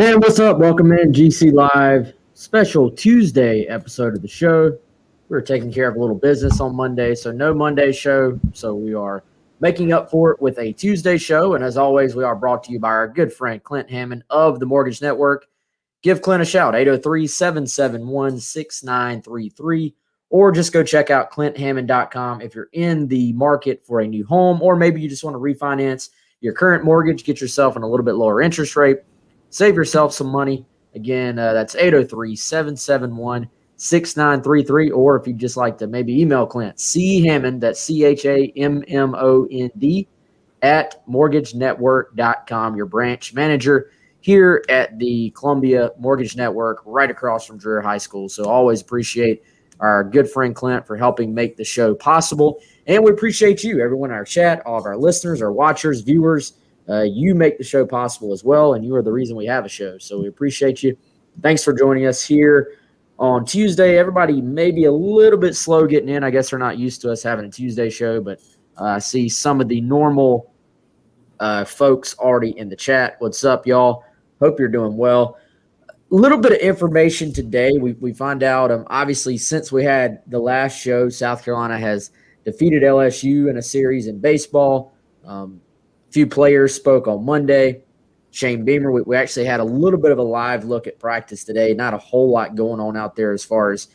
Hey, what's up? Welcome in GC Live special Tuesday episode of the show. We were taking care of a little business on Monday, so no Monday show. So we are making up for it with a Tuesday show. And as always, we are brought to you by our good friend Clint Hammond of the Mortgage Network. Give Clint a shout, 803-771-6933, or just go check out clinthammond.com if you're in the market for a new home, or maybe you just want to refinance your current mortgage, get yourself in a little bit lower interest rate. Save yourself some money. Again, that's 803-771-6933. Or if you'd just like to maybe email Clint, Hammond, that's CHAMMOND, at mortgagenetwork.com, your branch manager here at the Columbia Mortgage Network, right across from Dreher High School. So always appreciate our good friend Clint for helping make the show possible. And we appreciate you, everyone in our chat, all of our listeners, our watchers, viewers. You make the show possible as well, and you are the reason we have a show. So we appreciate you. Thanks for joining us here on Tuesday. Everybody may be a little bit slow getting in. I guess they're not used to us having a Tuesday show, but I see some of the normal folks already in the chat. What's up, y'all? Hope you're doing well. A little bit of information today. We find out, obviously, since we had the last show, South Carolina has defeated LSU in a series in baseball. Few players spoke on Monday. Shane Beamer, we actually had a little bit of a live look at practice today. Not a whole lot going on out there as far as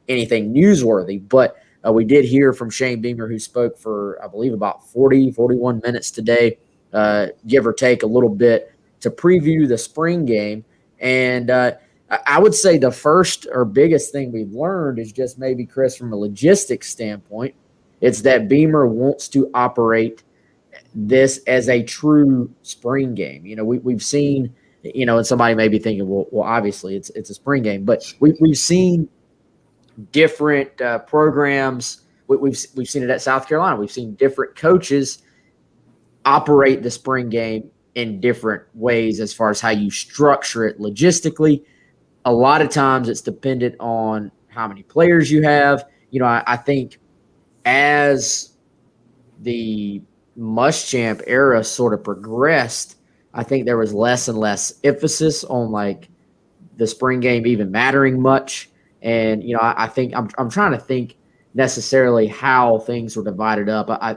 anything newsworthy, but we did hear from Shane Beamer, who spoke for, I believe, about 41 minutes today, give or take a little bit, to preview the spring game. And I would say the first or biggest thing we've learned is just maybe, Chris, from a logistics standpoint, it's that Beamer wants to operate this as a true spring game. You know, we've seen, and somebody may be thinking, well, obviously it's a spring game, but we've seen different programs. We've seen it at South Carolina. We've seen different coaches operate the spring game in different ways as far as how you structure it logistically. A lot of times it's dependent on how many players you have. I think as the Muschamp era sort of progressed, I think there was less and less emphasis on like the spring game even mattering much. And I think I'm trying to think necessarily how things were divided up. I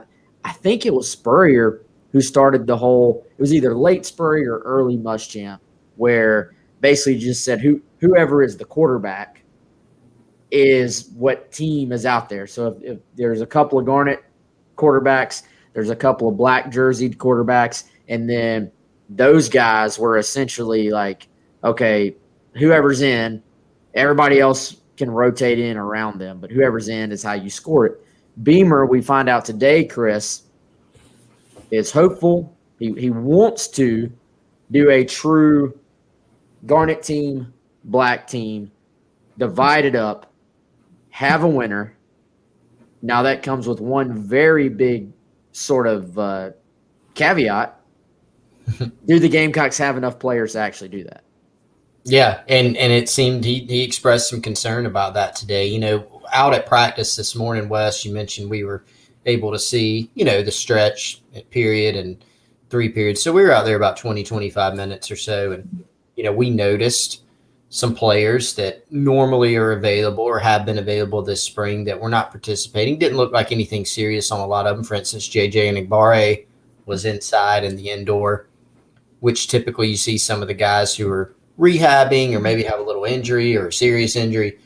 think it was Spurrier who started the whole. It was either late Spurrier or early Muschamp, where basically just said whoever is the quarterback is what team is out there. So if there's a couple of Garnet quarterbacks, there's a couple of black jerseyed quarterbacks, and then those guys were essentially like, okay, whoever's in, everybody else can rotate in around them, but whoever's in is how you score it. Beamer, we find out today, Chris, is hopeful. He wants to do a true Garnet team, black team, divide it up, have a winner. Now that comes with one very big sort of caveat. Do the Gamecocks have enough players to actually do that? Yeah, and it seemed he expressed some concern about that today. Out at practice this morning, Wes, you mentioned we were able to see, the stretch period and 3 periods. So we were out there about 20, 25 minutes or so. And, we noticed some players that normally are available or have been available this spring that were not participating. Didn't look like anything serious on a lot of them. For instance, JJ Enigbare was inside in the indoor, which typically you see some of the guys who are rehabbing or maybe have a little injury or a serious injury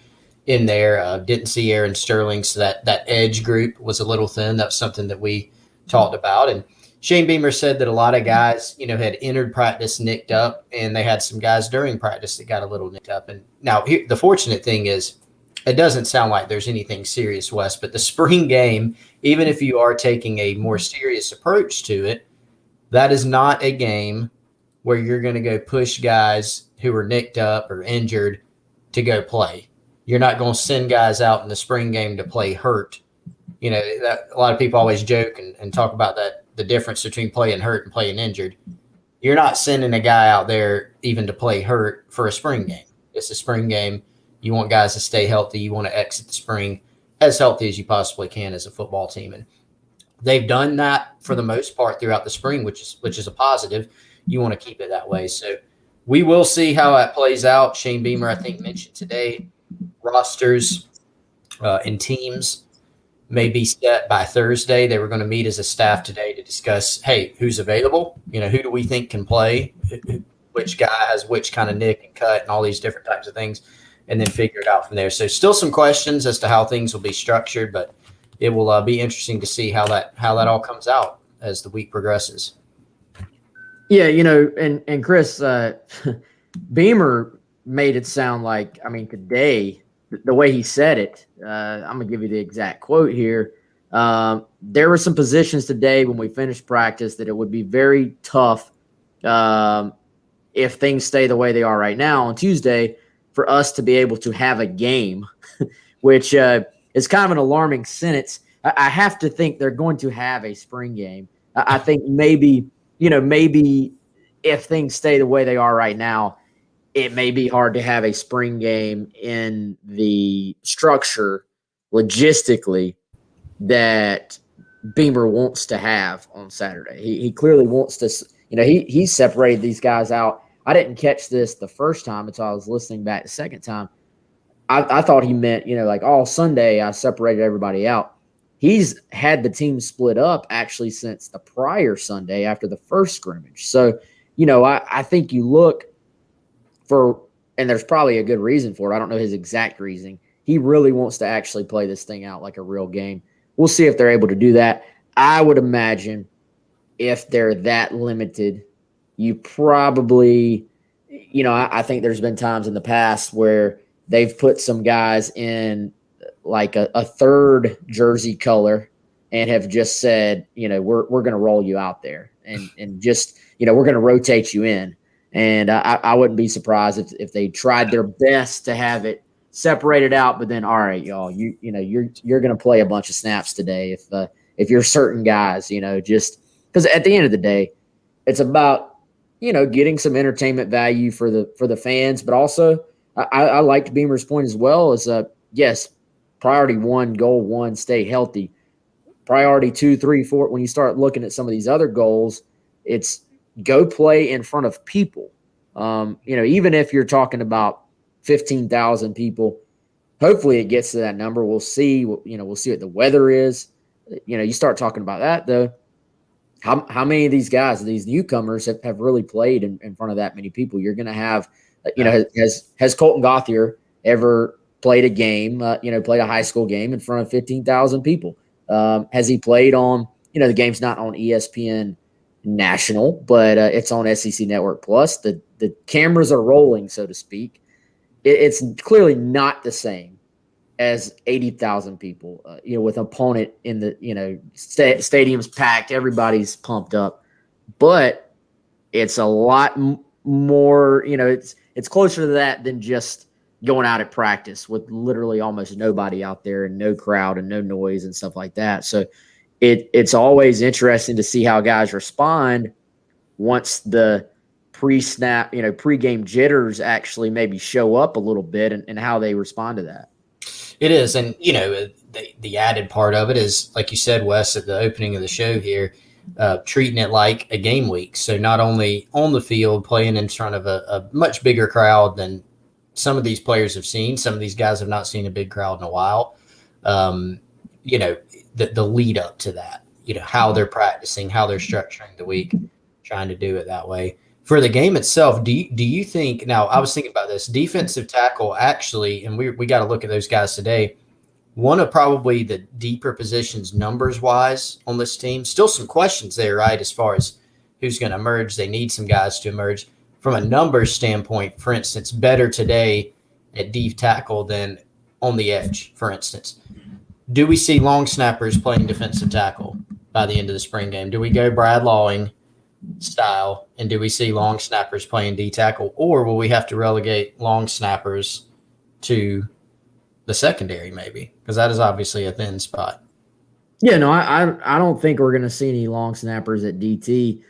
in there. Didn't see Aaron Sterling, so that edge group was a little thin. That's something that we talked about. And Shane Beamer said that a lot of guys, had entered practice nicked up, and they had some guys during practice that got a little nicked up. And now the fortunate thing is it doesn't sound like there's anything serious, Wes, but the spring game, even if you are taking a more serious approach to it, that is not a game where you're going to go push guys who are nicked up or injured to go play. You're not going to send guys out in the spring game to play hurt. A lot of people always joke and talk about that, the difference between playing hurt and playing injured. You're not sending a guy out there even to play hurt for a spring game. It's a spring game. You want guys to stay healthy. You want to exit the spring as healthy as you possibly can as a football team. And they've done that for the most part throughout the spring, which is a positive. You want to keep it that way. So we will see how that plays out. Shane Beamer, I think, mentioned today rosters and teams may be set by Thursday. They were going to meet as a staff today to discuss, hey, who's available? Who do we think can play? Which guy has which kind of nick and cut and all these different types of things, and then figure it out from there. So still some questions as to how things will be structured, but it will be interesting to see how that all comes out as the week progresses. Yeah, and Chris, Beamer made it sound like, today, the way he said it, I'm going to give you the exact quote here. There were some positions today when we finished practice that it would be very tough if things stay the way they are right now on Tuesday for us to be able to have a game, which is kind of an alarming sentence. I have to think they're going to have a spring game. I think maybe if things stay the way they are right now, it may be hard to have a spring game in the structure logistically that Beamer wants to have on Saturday. He clearly wants to, he separated these guys out. I didn't catch this the first time until I was listening back the second time. I thought he meant, like all Sunday I separated everybody out. He's had the team split up actually since the prior Sunday after the first scrimmage. So, I think you look for, and there's probably a good reason for it. I don't know his exact reasoning. He really wants to actually play this thing out like a real game. We'll see if they're able to do that. I would imagine if they're that limited, you probably, I think there's been times in the past where they've put some guys in like a third jersey color and have just said, we're going to roll you out there and just, we're going to rotate you in. And I wouldn't be surprised if they tried their best to have it separated out, but then, all right, y'all, you're going to play a bunch of snaps today if you're certain guys, just because at the end of the day, it's about, getting some entertainment value for the fans, but also I liked Beamer's point as well as yes, priority 1, goal 1, stay healthy. Priority 2, 3, 4, when you start looking at some of these other goals, it's go play in front of people. Even if you're talking about 15,000 people, hopefully it gets to that number. We'll see. We'll see what the weather is. You start talking about that though. How many of these guys, these newcomers, have really played in front of that many people? You're going to have, has Colton Gauthier ever played a game, played a high school game in front of 15,000 people? Has he played on, the game's not on ESPN National, but it's on SEC Network Plus. The cameras are rolling, so to speak. It's clearly not the same as 80,000 people, with an opponent in the, stadium's packed, everybody's pumped up, but it's a lot more, it's closer to that than just going out at practice with literally almost nobody out there and no crowd and no noise and stuff like that. So it's always interesting to see how guys respond once the pre-snap, pre-game jitters actually maybe show up a little bit and how they respond to that. It is. And, the added part of it is, like you said, Wes, at the opening of the show here, treating it like a game week. So not only on the field, playing in front of a much bigger crowd than some of these players have seen. Some of these guys have not seen a big crowd in a while. The lead up to that, how they're practicing, how they're structuring the week, trying to do it that way. For the game itself, do you think, now I was thinking about this, defensive tackle actually, and we got to look at those guys today, one of probably the deeper positions numbers-wise on this team. Still some questions there, right, as far as who's going to emerge. They need some guys to emerge. From a numbers standpoint, for instance, better today at deep tackle than on the edge, for instance. Do we see long snappers playing defensive tackle by the end of the spring game? Do we go Brad Lawing style, and do we see long snappers playing D tackle, or will we have to relegate long snappers to the secondary maybe? Because that is obviously a thin spot. Yeah, no, I don't think we're going to see any long snappers at DT.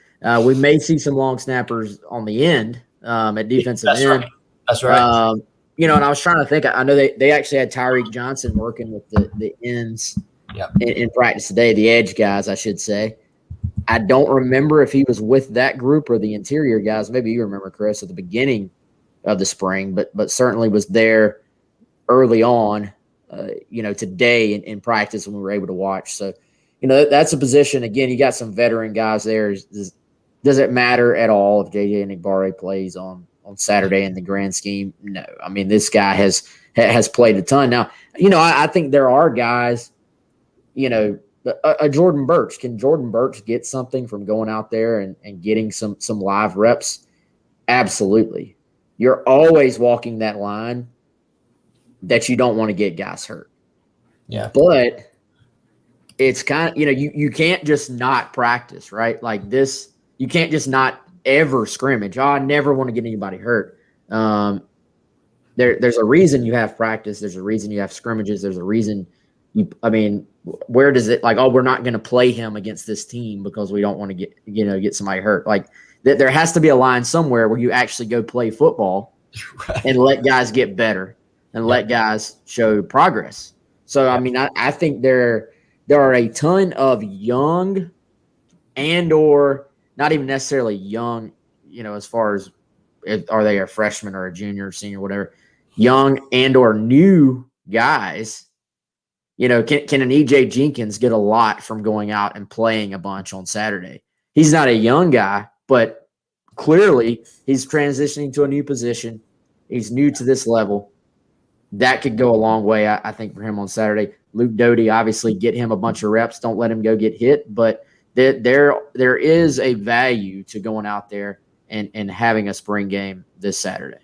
We may see some long snappers on the end at defensive end. Right. That's right. And I was trying to think. I know they actually had Tyreek Johnson working with the ends in practice today, the edge guys, I should say. I don't remember if he was with that group or the interior guys. Maybe you remember, Chris, at the beginning of the spring, but certainly was there early on, today in practice when we were able to watch. So, that's a position. Again, you got some veteran guys there. Does it matter at all if JJ Enagbare plays on Saturday in the grand scheme? No. I mean, this guy has played a ton. Now, I think there are guys, a Jordan Birch. Can Jordan Birch get something from going out there and getting some live reps? Absolutely. You're always walking that line that you don't want to get guys hurt. Yeah. But it's kind of, you can't just not practice, right? Like this, you can't just not ever scrimmage. Oh, I never want to get anybody hurt. There's a reason you have practice. There's a reason you have scrimmages. There's a reason where does it we're not going to play him against this team because we don't want to get somebody hurt. Like there has to be a line somewhere where you actually go play football right. And let guys get better and let guys show progress. So, I mean, I think there are a ton of young and or not even necessarily young, as far as are they a freshman or a junior or senior, whatever, young and or new guys. Can an EJ Jenkins get a lot from going out and playing a bunch on Saturday? He's not a young guy, but clearly he's transitioning to a new position. He's new to this level. That could go a long way, I think, for him on Saturday. Luke Doty, obviously, get him a bunch of reps. Don't let him go get hit. But there is a value to going out there and having a spring game this Saturday.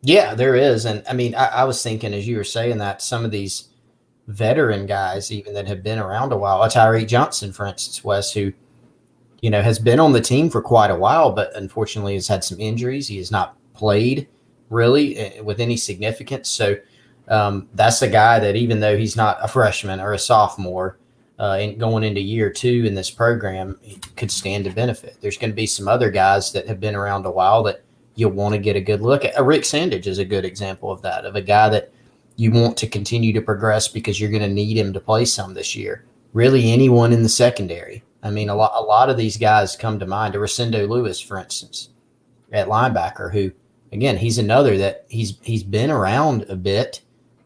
Yeah, there is. And, I mean, I was thinking as you were saying that some of these veteran guys even that have been around a while, Tyreek Johnson, for instance, Wes, who, has been on the team for quite a while, but unfortunately has had some injuries. He has not played really with any significance. So that's a guy that even though he's not a freshman or a sophomore and going into year 2 in this program, he could stand to benefit. There's going to be some other guys that have been around a while that you'll want to get a good look at. Rick Sandage is a good example of that, of a guy that you want to continue to progress because you're going to need him to play some this year. Really anyone in the secondary. I mean, a lot of these guys come to mind. Arcendo Lewis, for instance, at linebacker, who, again, he's another that he's been around a bit,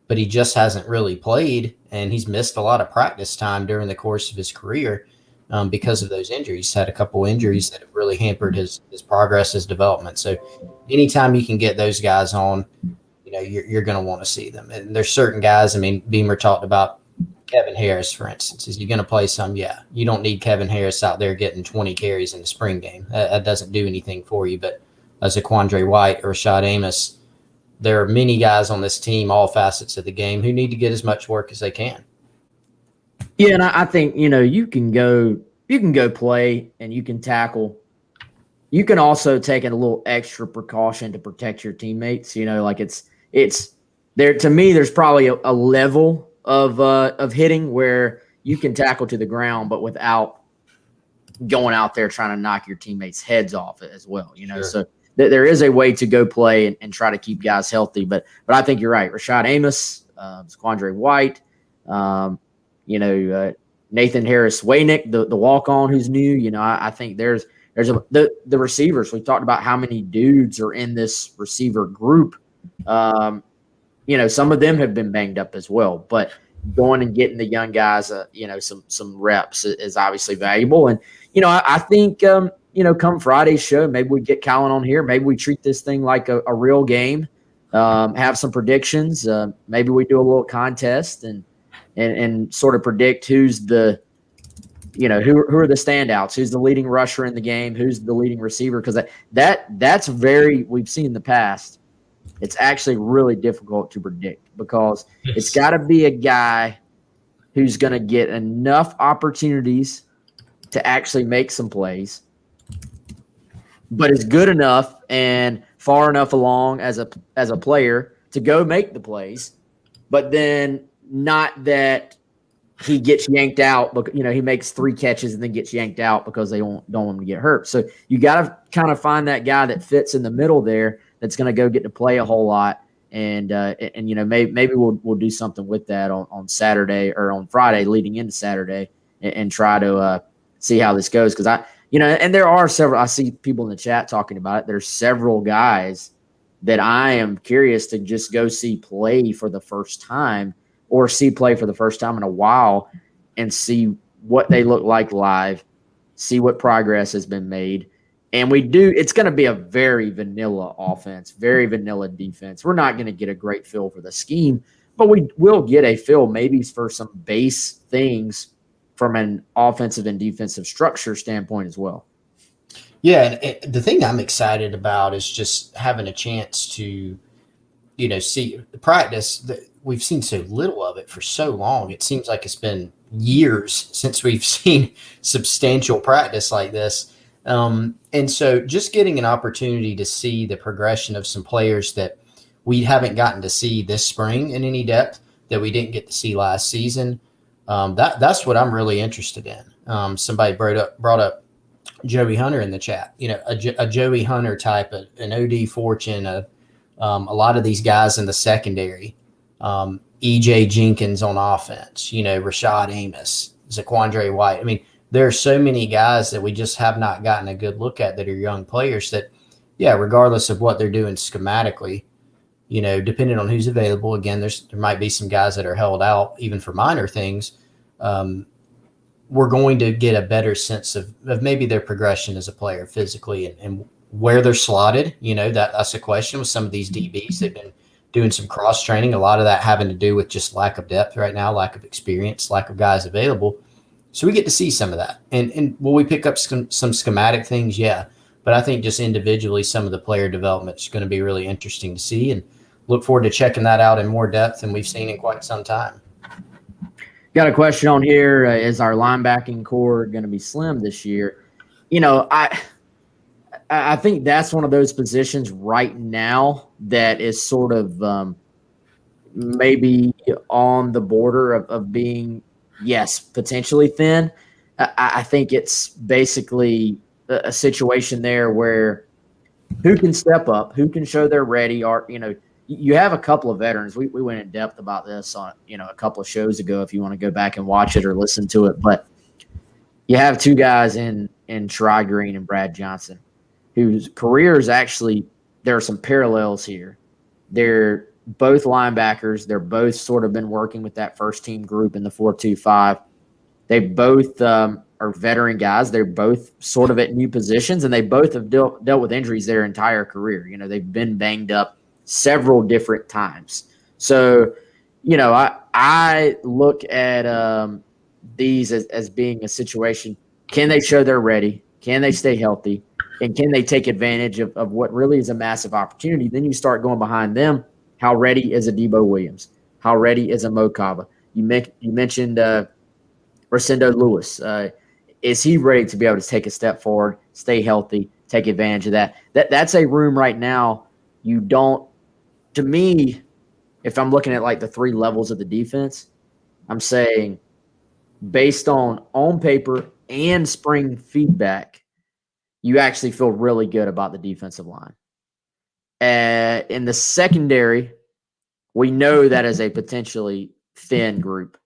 but he just hasn't really played, and he's missed a lot of practice time during the course of his career because of those injuries. He's had a couple injuries that have really hampered his progress, his development. So anytime you can get those guys on, you're going to want to see them. And there's certain guys, I mean, Beamer talked about Kevin Harris, for instance. Is he going to play some? Yeah. You don't need Kevin Harris out there getting 20 carries in the spring game. That doesn't do anything for you. But as a Quandre White or Rashad Amos, there are many guys on this team, all facets of the game, who need to get as much work as they can. Yeah, and I think, you can go play and you can tackle. You can also take a little extra precaution to protect your teammates. It's there. To me, there's probably a level of hitting where you can tackle to the ground, but without going out there trying to knock your teammates' heads off as well. Sure. So there is a way to go play and try to keep guys healthy. But I think you're right. Rashad Amos, Quandre White, Nathan Harris Waynick, the walk-on who's new. I think there's the receivers. We talked about how many dudes are in this receiver group. Some of them have been banged up as well, but going and getting the young guys, some reps is obviously valuable. And, I think, come Friday's show, maybe we get Colin on here. Maybe we treat this thing like a real game, have some predictions. Maybe we do a little contest and sort of predict who's the, who are the standouts, who's the leading rusher in the game, who's the leading receiver. Because that's we've seen in the past. It's actually really difficult to predict because it's got to be a guy who's going to get enough opportunities to actually make some plays, but is good enough and far enough along as a player to go make the plays, but then not that he gets yanked out, but he makes 3 catches and then gets yanked out because they don't want him to get hurt. So you got to kind of find that guy that fits in the middle there that's going to go get to play a whole lot. And maybe we'll do something with that on Saturday or on Friday leading into Saturday and try to see how this goes. Because and there are several. I see people in the chat talking about it. There's several guys that I am curious to just go see play for the first time, or see play for the first time in a while, and see what they look like live, see what progress has been made. And it's going to be a very vanilla offense, very vanilla defense. We're not going to get a great feel for the scheme, but we will get a feel maybe for some base things from an offensive and defensive structure standpoint as well. Yeah, and the thing I'm excited about is just having a chance to, see the practice. We've seen so little of it for so long. It seems like it's been years since we've seen substantial practice like this. And so just getting an opportunity to see the progression of some players that we haven't gotten to see this spring in any depth, that we didn't get to see last season, that's what I'm really interested in. Somebody brought up Joey Hunter in the chat, a Joey Hunter type, an OD Fortune, a lot of these guys in the secondary, EJ Jenkins on offense, Rashad Amos, Zaquandre White. I mean, there are so many guys that we just have not gotten a good look at that are young players that, regardless of what they're doing schematically, depending on who's available, again, there might be some guys that are held out even for minor things. We're going to get a better sense of maybe their progression as a player physically and where they're slotted. That's a question with some of these DBs. They've been doing some cross training, a lot of that having to do with just lack of depth right now, lack of experience, lack of guys available. So we get to see some of that. And will we pick up some schematic things? Yeah. But I think just individually, some of the player development is going to be really interesting to see, and look forward to checking that out in more depth than we've seen in quite some time. Got a question on here. Is our linebacking core going to be slim this year? I think that's one of those positions right now that is sort of maybe on the border of being, yes, potentially thin. I think it's basically a situation there where who can step up, who can show they're ready, or you have a couple of veterans. We went in depth about this on a couple of shows ago if you want to go back and watch it or listen to it. But you have two guys in Shirai Green and Brad Johnson, whose careers actually, there are some parallels here. They're both linebackers. They're both sort of been working with that first team group in the 4-2-5. They both are veteran guys. They're both sort of at new positions, and they both have dealt with injuries their entire career. They've been banged up several different times. So, I look at these as being a situation. Can they show they're ready? Can they stay healthy? And can they take advantage of what really is a massive opportunity? Then you start going behind them. How ready is a Debo Williams? How ready is a Mo Kaba? You mentioned Rosendo Lewis. Is he ready to be able to take a step forward, stay healthy, take advantage of that? That's a room right now you don't. To me, if I'm looking at like the three levels of the defense, I'm saying based on paper and spring feedback, you actually feel really good about the defensive line. In the secondary, we know that is a potentially thin group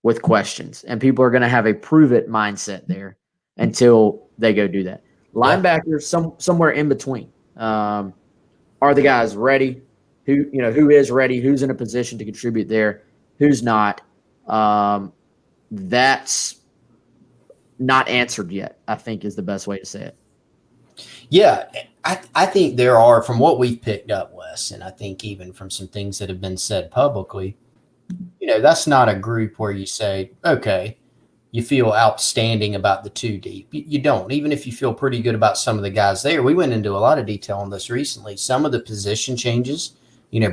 with questions, and people are going to have a prove it mindset there until they go do that. Linebackers, somewhere in between. Are the guys ready? Who is ready? Who's in a position to contribute there? Who's not? That's not answered yet, I think, is the best way to say it. Yeah, I think there are, from what we've picked up, Wes, and I think even from some things that have been said publicly, that's not a group where you say, okay, you feel outstanding about the two deep. You don't. Even if you feel pretty good about some of the guys there. We went into a lot of detail on this recently. Some of the position changes,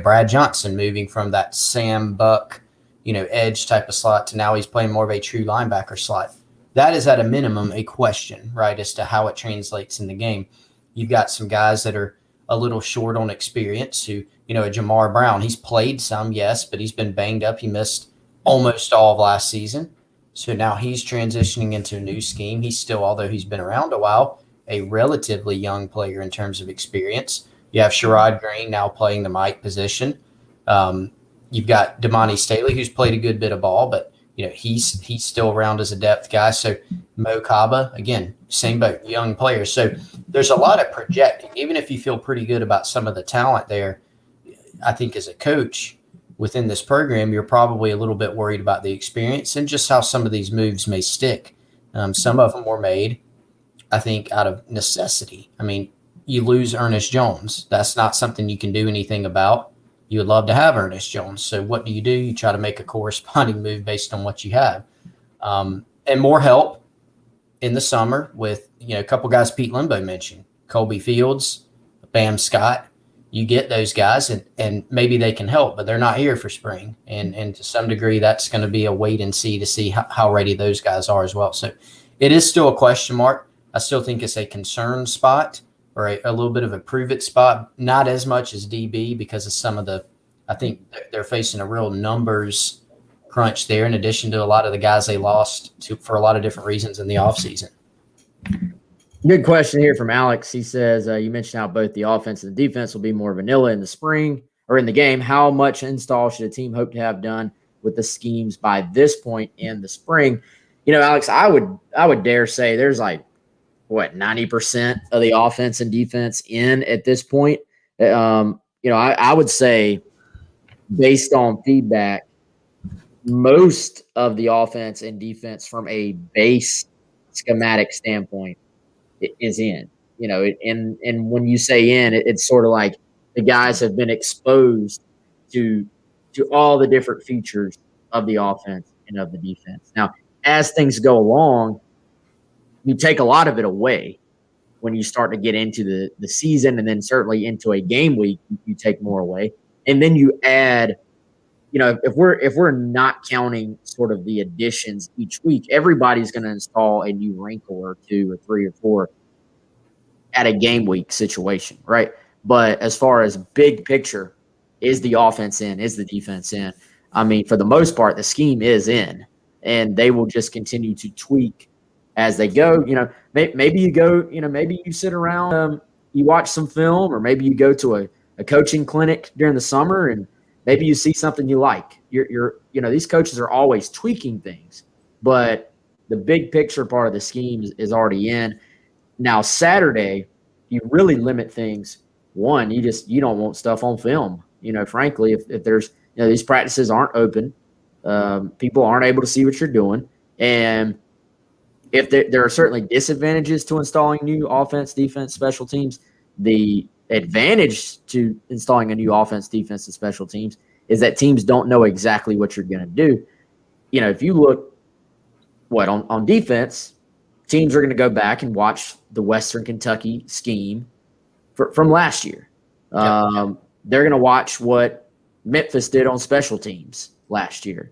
Brad Johnson moving from that Sam Buck, edge type of slot to now he's playing more of a true linebacker slot. That is at a minimum a question, right, as to how it translates in the game. You've got some guys that are a little short on experience who, a Jamar Brown, he's played some, yes, but he's been banged up. He missed almost all of last season. So now he's transitioning into a new scheme. He's still, although he's been around a while, a relatively young player in terms of experience. You have Sherrod Green now playing the Mike position. You've got Damani Staley, who's played a good bit of ball, but he's still around as a depth guy. So Mo Kaba, again, same boat, young players. So there's a lot of projecting. Even if you feel pretty good about some of the talent there, I think as a coach within this program, you're probably a little bit worried about the experience and just how some of these moves may stick. Some of them were made, I think, out of necessity. I mean, you lose Ernest Jones. That's not something you can do anything about. You would love to have Ernest Jones. So what do? You try to make a corresponding move based on what you have. And more help in the summer with, a couple guys Pete Limbo mentioned, Colby Fields, Bam Scott. You get those guys and maybe they can help, but they're not here for spring. And to some degree, that's going to be a wait and see to see how ready those guys are as well. So it is still a question mark. I still think it's a concern spot or a little bit of a prove it spot, not as much as DB because of some of I think they're facing a real numbers crunch there in addition to a lot of the guys they lost to for a lot of different reasons in the offseason. Good question here from Alex. He says, you mentioned how both the offense and the defense will be more vanilla in the spring or in the game. How much install should a team hope to have done with the schemes by this point in the spring? Alex, I would dare say there's 90% of the offense and defense in at this point. I would say based on feedback, most of the offense and defense from a base schematic standpoint is in, and when you say in, it's sort of like the guys have been exposed to all the different features of the offense and of the defense. Now, as things go along, you take a lot of it away when you start to get into the season, and then certainly into a game week, you take more away. And then you add, if we're not counting sort of the additions each week, everybody's going to install a new wrinkle or two or three or four at a game week situation, right? But as far as big picture, is the offense in? Is the defense in? I mean, for the most part, the scheme is in, and they will just continue to tweak as they go. Maybe you go, maybe you sit around, you watch some film, or maybe you go to a coaching clinic during the summer and maybe you see something you like. These coaches are always tweaking things, but the big picture part of the scheme is already in. Now, Saturday, you really limit things. One, you don't want stuff on film. Frankly, if there's, these practices aren't open, people aren't able to see what you're doing. And if there are certainly disadvantages to installing new offense, defense, special teams, the advantage to installing a new offense, defense, and special teams is that teams don't know exactly what you're going to do. If you look on defense, teams are going to go back and watch the Western Kentucky scheme from last year. They're going to watch what Memphis did on special teams last year.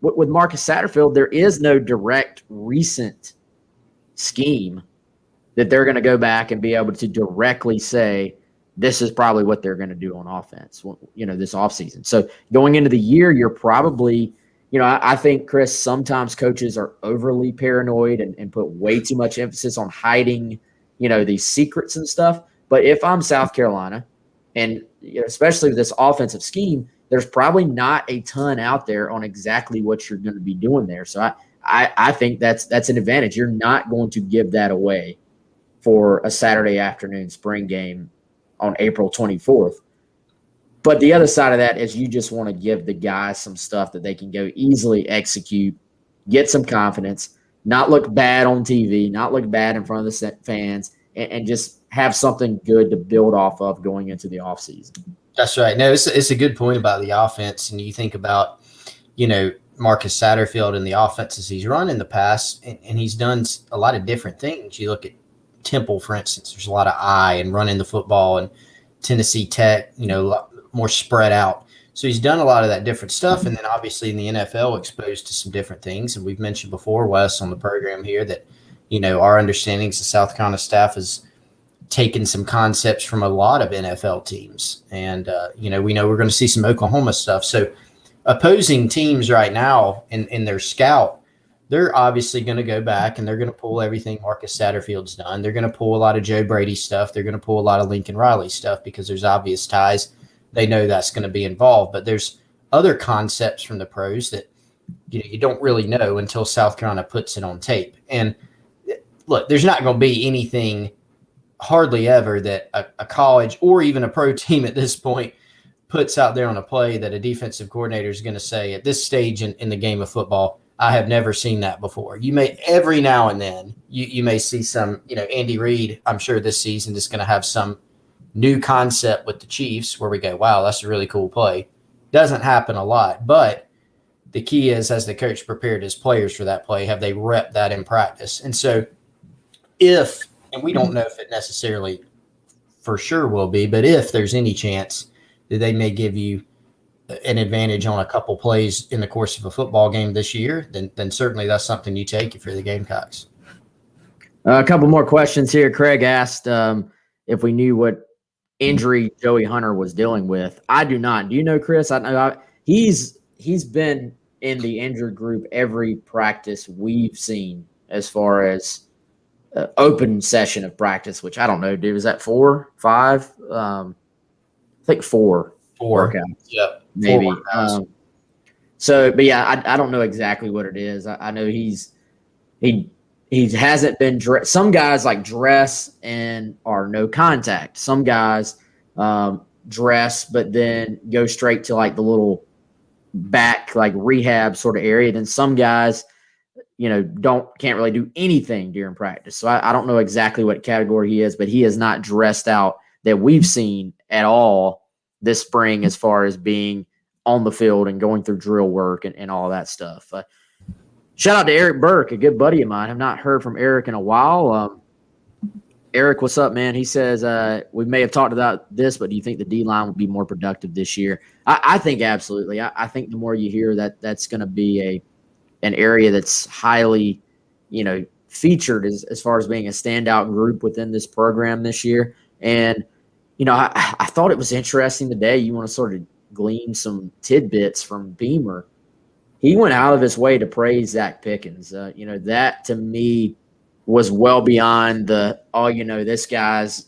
With Marcus Satterfield, there is no direct recent scheme that they're going to go back and be able to directly say, this is probably what they're going to do on offense, this offseason. So going into the year, you're probably, I think, Chris, sometimes coaches are overly paranoid and put way too much emphasis on hiding, these secrets and stuff. But if I'm South Carolina, and especially with this offensive scheme, there's probably not a ton out there on exactly what you're going to be doing there. So I think that's an advantage. You're not going to give that away for a Saturday afternoon spring game on April 24th. But the other side of that is you just want to give the guys some stuff that they can go easily execute, get some confidence, not look bad on TV, not look bad in front of the fans, and just have something good to build off of going into the offseason. That's right. No, it's a good point about the offense. And you think about, Marcus Satterfield and the offenses he's run in the past, and he's done a lot of different things. You look at Temple, for instance, there's a lot of eye and running the football, and Tennessee Tech, a lot more spread out. So he's done a lot of that different stuff. And then obviously in the NFL exposed to some different things. And we've mentioned before, Wes, on the program here that, our understanding is the South Carolina staff has taken some concepts from a lot of NFL teams. And, we know we're going to see some Oklahoma stuff. So opposing teams right now in their scout, they're obviously going to go back and they're going to pull everything Marcus Satterfield's done. They're going to pull a lot of Joe Brady stuff. They're going to pull a lot of Lincoln Riley stuff because there's obvious ties. They know that's going to be involved. But there's other concepts from the pros that you don't really know until South Carolina puts it on tape. And look, there's not going to be anything hardly ever that a college or even a pro team at this point puts out there on a play that a defensive coordinator is going to say at this stage in the game of football, I have never seen that before. You may every now and then you may see some, Andy Reid, I'm sure this season is going to have some new concept with the Chiefs where we go, wow, that's a really cool play. Doesn't happen a lot, but the key is, has the coach prepared his players for that play? Have they repped that in practice? And so and we don't know if it necessarily for sure will be, but if there's any chance that they may give you an advantage on a couple plays in the course of a football game this year, then certainly that's something you take if you're the Gamecocks. A couple more questions here. Craig asked if we knew what injury Joey Hunter was dealing with. I do not. Do you know, Chris? I know he's been in the injured group every practice we've seen as far as open session of practice, which I don't know, dude. Is that 4, 5? I think 4 workouts. Yep. Maybe. So, but yeah, I don't know exactly what it is. I know he hasn't been dressed. Some guys like dress and are no contact. Some guys dress, but then go straight to like the little back, like rehab sort of area. Then some guys, can't really do anything during practice. So I don't know exactly what category he is, but he is not dressed out that we've seen at all this spring as far as being on the field and going through drill work and all that stuff. Shout out to Eric Burke, a good buddy of mine. I've not heard from Eric in a while. Eric, what's up, man? He says, we may have talked about this, but do you think the D-line will be more productive this year? I think absolutely. I think the more you hear that's going to be an area that's highly, featured as far as being a standout group within this program this year. And, I thought it was interesting today. You want to sort of glean some tidbits from Beamer. He went out of his way to praise Zach Pickens. That to me was well beyond this guy's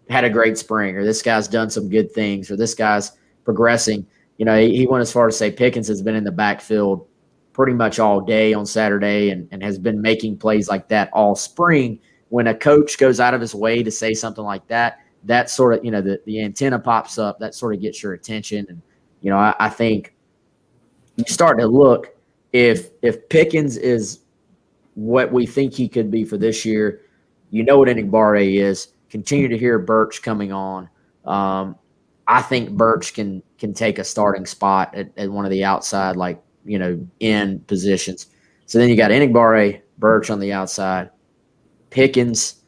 had a great spring, or this guy's done some good things, or this guy's progressing. He went as far as to say Pickens has been in the backfield pretty much all day on Saturday and has been making plays like that all spring. When a coach goes out of his way to say something like that, that sort of, the antenna pops up, that sort of gets your attention. And, I think you start to look, if Pickens is what we think he could be for this year, what Enigbare is. Continue to hear Birch coming on. I think Birch can take a starting spot at one of the outside, end positions. So then you got Enigbare, Birch on the outside, Pickens,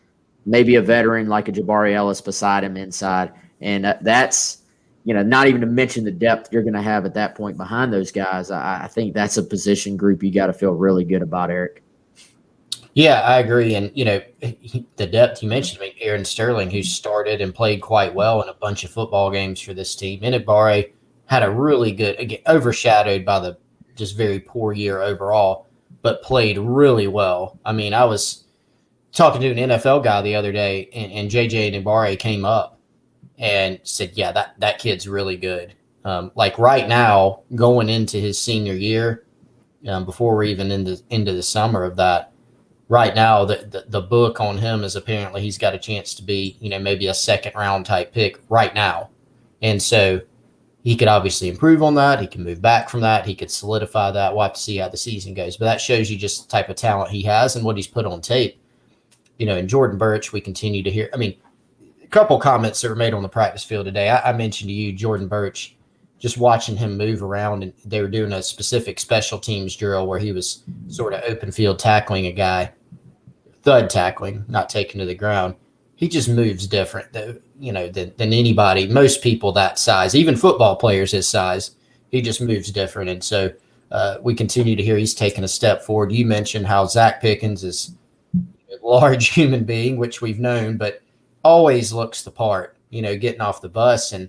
maybe a veteran like a Jabari Ellis beside him inside. And that's, not even to mention the depth you're going to have at that point behind those guys. I think that's a position group you got to feel really good about, Eric. Yeah, I agree. And, the depth you mentioned, Aaron Sterling, who started and played quite well in a bunch of football games for this team. Enigbare had a really good, again, overshadowed by the just very poor year overall, but played really well. I was talking to an NFL guy the other day, and JJ Enigbare came up and said, yeah, that kid's really good. Right now, going into his senior year, before we're even into the summer of that, right now, the book on him is apparently he's got a chance to be, maybe a second-round type pick right now. And so he could obviously improve on that. He can move back from that. He could solidify that. We'll have to see how the season goes. But that shows you just the type of talent he has and what he's put on tape. And Jordan Birch, we continue to hear. A couple comments that were made on the practice field today. I mentioned to you Jordan Birch, just watching him move around, and they were doing a specific special teams drill where he was sort of open field tackling a guy, thud tackling, not taking to the ground. He just moves different, than anybody. Most people that size, even football players his size, he just moves different. And so we continue to hear he's taking a step forward. You mentioned how Zach Pickens is a large human being, which we've known, but always looks the part, getting off the bus. And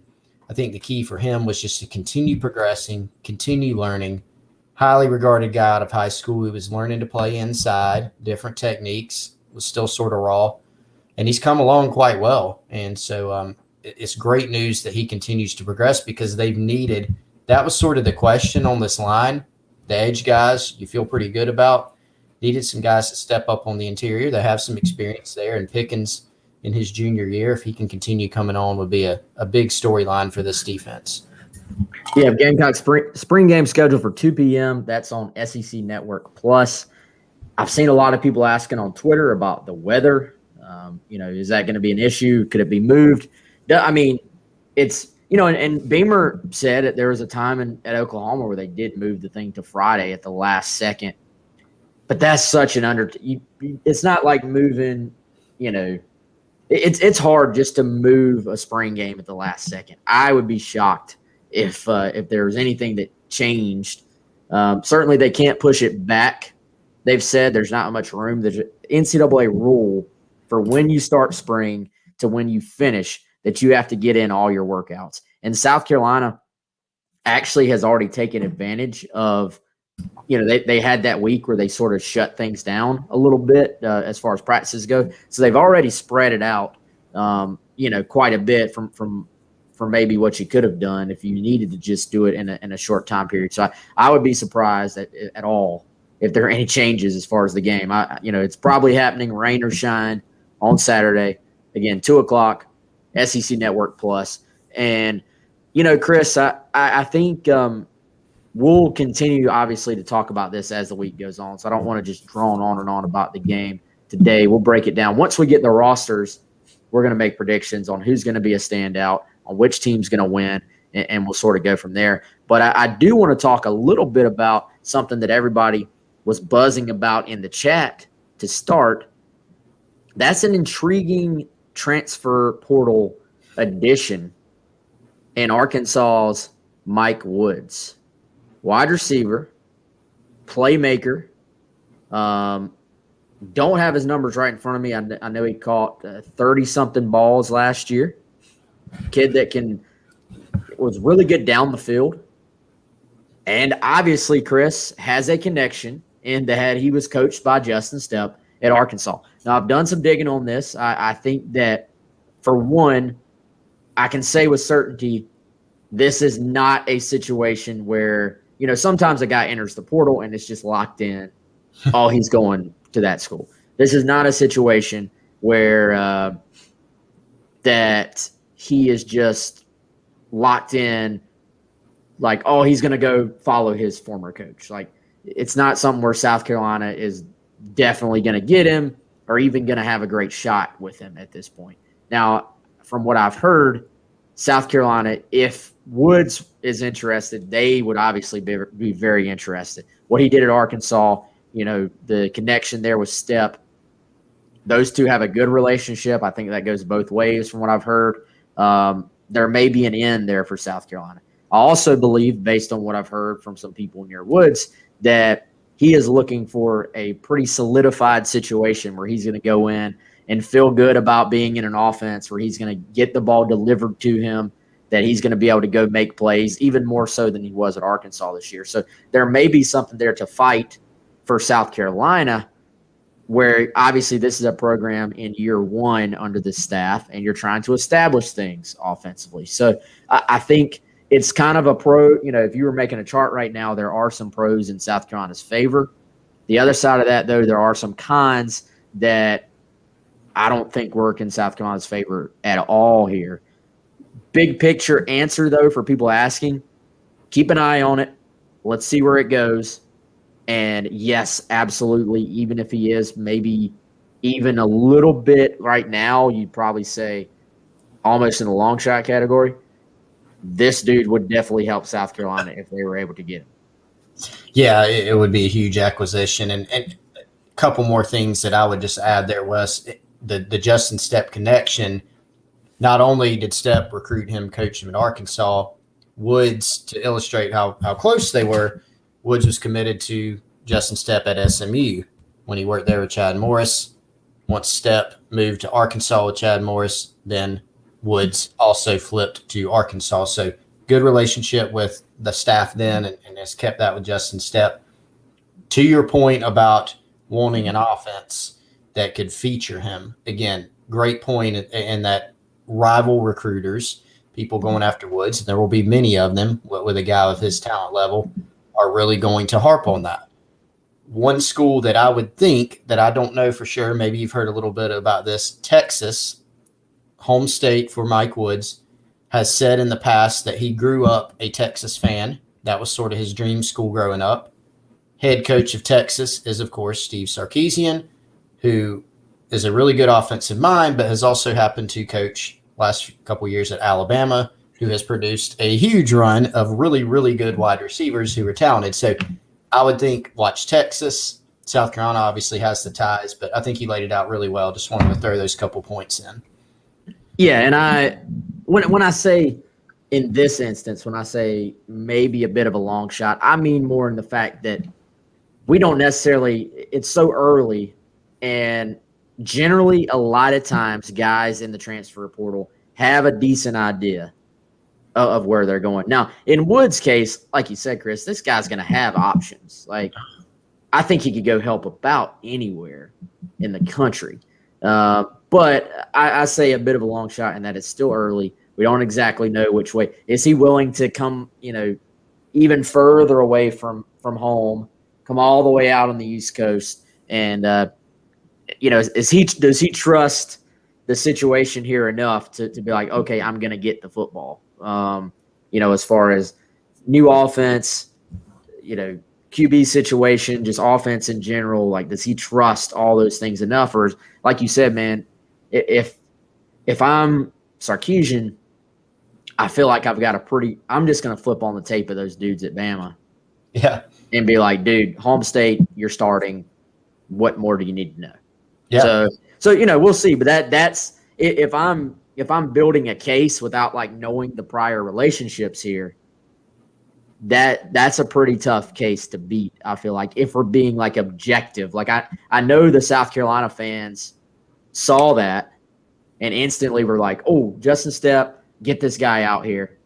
I think the key for him was just to continue progressing, continue learning. Highly regarded guy out of high school who was learning to play inside, different techniques, was still sort of raw. And he's come along quite well. And so it's great news that he continues to progress, because they've needed – that was sort of the question on this line. the edge guys you feel pretty good about. Needed some guys to step up on the interior. They have some experience there, and Pickens in his junior year, if he can continue coming on, would be a big storyline for this defense. Yeah, Gamecock spring game scheduled for 2 p.m. That's on SEC Network Plus. I've seen a lot of people asking on Twitter about the weather. Is that going to be an issue? Could it be moved? I mean, it's and Beamer said that there was a time at Oklahoma where they did move the thing to Friday at the last second. But that's such an it's not like moving, it's hard just to move a spring game at the last second. I would be shocked if there was anything that changed. Certainly they can't push it back. They've said there's not much room. There's an NCAA rule for when you start spring to when you finish that you have to get in all your workouts. And South Carolina actually has already taken advantage of, they had that week where they sort of shut things down a little bit as far as practices go. So they've already spread it out, quite a bit from maybe what you could have done if you needed to just do it in a short time period. So I would be surprised at all if there are any changes as far as the game. It's probably happening rain or shine on Saturday. Again, 2:00, SEC Network Plus. And, Chris, I think we'll continue, obviously, to talk about this as the week goes on. So I don't want to just drone on and on about the game today. We'll break it down. Once we get the rosters, we're going to make predictions on who's going to be a standout, on which team's going to win, and we'll sort of go from there. But I do want to talk a little bit about something that everybody was buzzing about in the chat to start. That's an intriguing transfer portal addition in Arkansas's Mike Woods. Wide receiver, playmaker. Don't have his numbers right in front of me. I know he caught 30-something balls last year. Kid that was really good down the field. And obviously, Chris has a connection in that he was coached by Justin Stepp at Arkansas. Now, I've done some digging on this. I think that, for one, I can say with certainty this is not a situation where, sometimes a guy enters the portal and it's just locked in. Oh, he's going to that school. This is not a situation where that he is just locked in like, oh, he's going to go follow his former coach. Like, it's not something where South Carolina is definitely going to get him or even going to have a great shot with him at this point. Now, from what I've heard, South Carolina, if Woods is interested, they would obviously be very interested. What he did at Arkansas, the connection there with Stepp, those two have a good relationship. I think that goes both ways from what I've heard. There may be an end there for South Carolina. I also believe, based on what I've heard from some people near Woods, that he is looking for a pretty solidified situation where he's going to go in and feel good about being in an offense where he's going to get the ball delivered to him, that he's going to be able to go make plays, even more so than he was at Arkansas this year. So there may be something there to fight for South Carolina, where obviously this is a program in year one under the staff, and you're trying to establish things offensively. So I think it's kind of a pro. If you were making a chart right now, there are some pros in South Carolina's favor. The other side of that, though, there are some cons that I don't think work in South Carolina's favor at all here. Big picture answer, though, for people asking, keep an eye on it. Let's see where it goes. And yes, absolutely, even if he is maybe even a little bit right now, you'd probably say almost in the long shot category, this dude would definitely help South Carolina if they were able to get him. Yeah, it would be a huge acquisition. And a couple more things that I would just add there, Wes. The Justin Stepp connection, not only did Stepp recruit him, coach him in Arkansas, Woods, to illustrate how close they were, Woods was committed to Justin Stepp at SMU when he worked there with Chad Morris. Once Stepp moved to Arkansas with Chad Morris, then Woods also flipped to Arkansas. So good relationship with the staff then, and has kept that with Justin Stepp. To your point about wanting an offense that could feature him, again, great point in that rival recruiters, people going after Woods, there will be many of them with a guy with his talent level. are really going to harp on that. One school that I would think, that I don't know for sure, maybe you've heard a little bit about this, Texas, home state for Mike Woods, has said in the past that he grew up a Texas fan. That was sort of his dream school growing up. Head coach of Texas is, of course, Steve Sarkisian, who is a really good offensive mind, but has also happened to coach last couple years at Alabama, who has produced a huge run of really, really good wide receivers who are talented. So I would think watch Texas. South Carolina obviously has the ties, but I think he laid it out really well. Just wanted to throw those couple points in. Yeah, and when I say in this instance, when I say maybe a bit of a long shot, I mean more in the fact that we don't necessarily – it's so early, and generally a lot of times guys in the transfer portal have a decent idea of where they're going. Now, in Wood's case, like you said, Chris, this guy's going to have options. Like, I think he could go help about anywhere in the country. But I say a bit of a long shot in that it's still early. We don't exactly know which way. Is he willing to come, even further away from home, come all the way out on the East Coast? And, does he trust the situation here enough to be like, okay, I'm going to get the football? As far as new offense, QB situation, just offense in general, like, does he trust all those things enough? Or, like you said, man, if I'm Sarkisian, I feel like I've got I'm just going to flip on the tape of those dudes at Bama. Yeah. And be like, dude, home state, you're starting. What more do you need to know? Yeah. So we'll see. But that's if I'm building a case without like knowing the prior relationships here, that's a pretty tough case to beat. I feel like, if we're being like objective. Like I know the South Carolina fans saw that and instantly were like, oh, Justin Stepp, get this guy out here,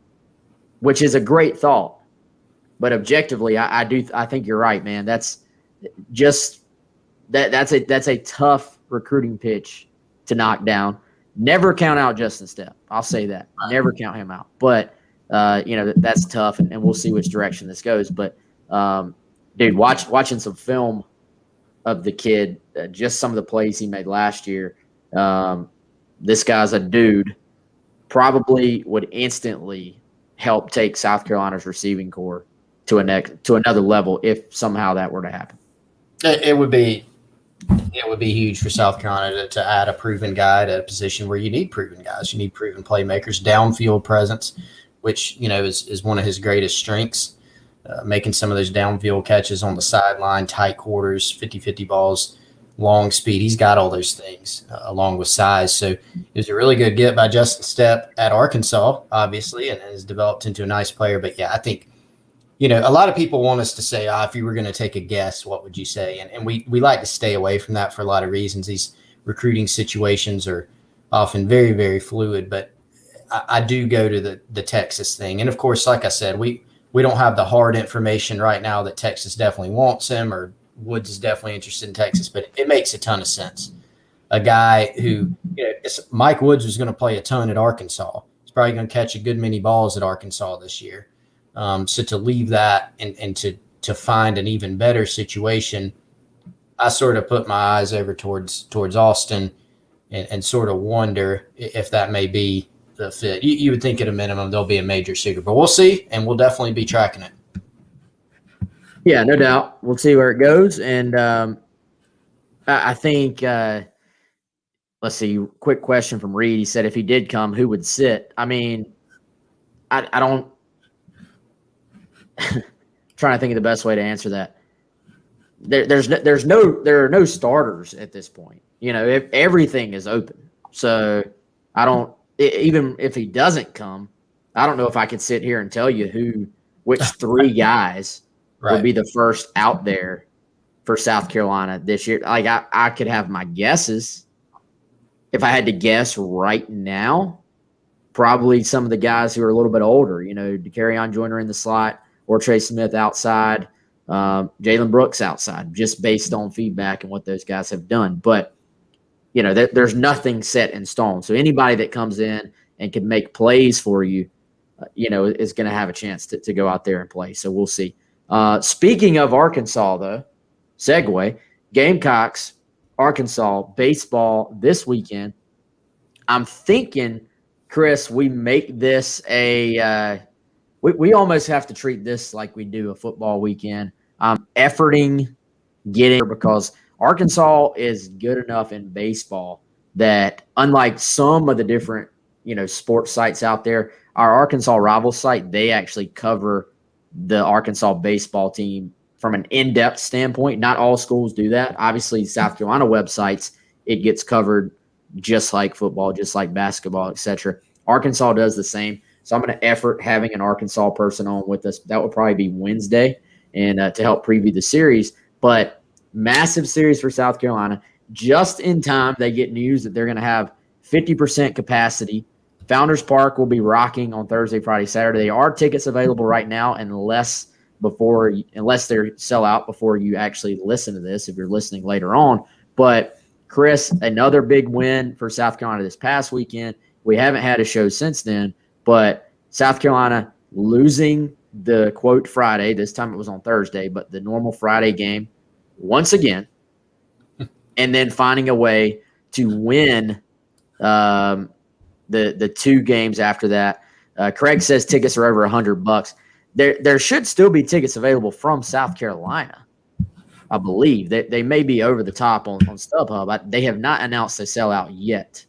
which is a great thought. But objectively, I think you're right, man. That's just that's a tough recruiting pitch to knock down. Never count out Justin Stepp. I'll say that. Never count him out. But that's tough, and we'll see which direction this goes. But dude, watching some film of the kid, just some of the plays he made last year. This guy's a dude. Probably would instantly help take South Carolina's receiving core to another level if somehow that were to happen. It would be huge for South Carolina to add a proven guy at a position where you need proven guys. You need proven playmakers, downfield presence, which is one of his greatest strengths. Making some of those downfield catches on the sideline, tight quarters, 50-50 balls, long speed. He's got all those things along with size. So it was a really good get by Justin Stepp at Arkansas, obviously, and has developed into a nice player. But, yeah, I think, a lot of people want us to say, if you were going to take a guess, what would you say? And we like to stay away from that for a lot of reasons. These recruiting situations are often very, very fluid. But I do go to the Texas thing. And, of course, like I said, we don't have the hard information right now that Texas definitely wants him or Woods is definitely interested in Texas, but it makes a ton of sense. A guy who, Mike Woods was going to play a ton at Arkansas. He's probably going to catch a good many balls at Arkansas this year. So to leave that and to find an even better situation, I sort of put my eyes over towards Austin and sort of wonder if that may be the fit. You would think at a minimum there'll be a major suitor, but we'll see, and we'll definitely be tracking it. Yeah, no doubt. We'll see where it goes. And I think, let's see, quick question from Reed. He said, if he did come, who would sit? I mean, I don't trying to think of the best way to answer that. There are no starters at this point. If everything is open. So even if he doesn't come, I don't know if I could sit here and tell you which three guys would be the first out there for South Carolina this year. Like I could have my guesses. If I had to guess right now, probably some of the guys who are a little bit older, DeCarrion Joyner in the slot or Trey Smith outside, Jalen Brooks outside, just based on feedback and what those guys have done. But, there's nothing set in stone. So anybody that comes in and can make plays for you, is going to have a chance to go out there and play. So we'll see. Speaking of Arkansas, though, segue, Gamecocks, Arkansas, baseball this weekend. I'm thinking, Chris, we make this we almost have to treat this like we do a football weekend. I'm efforting getting because Arkansas is good enough in baseball that unlike some of the different, sports sites out there, our Arkansas rival site, they actually cover the Arkansas baseball team from an in-depth standpoint. Not all schools do that. Obviously, South Carolina websites, it gets covered just like football, just like basketball, etc. Arkansas does the same. So I'm going to effort having an Arkansas person on with us. That would probably be Wednesday, and to help preview the series. But massive series for South Carolina. Just in time, they get news that they're going to have 50% capacity. Founders Park will be rocking on Thursday, Friday, Saturday. There are tickets available right now, unless they're sell out before you actually listen to this, if you're listening later on. But Chris, another big win for South Carolina this past weekend. We haven't had a show since then, but South Carolina losing the quote Friday. This time it was on Thursday, but the normal Friday game once again, and then finding a way to win the two games after that. Craig says tickets are over $100. There should still be tickets available from South Carolina. I believe they may be over the top on StubHub. They have not announced a sellout yet.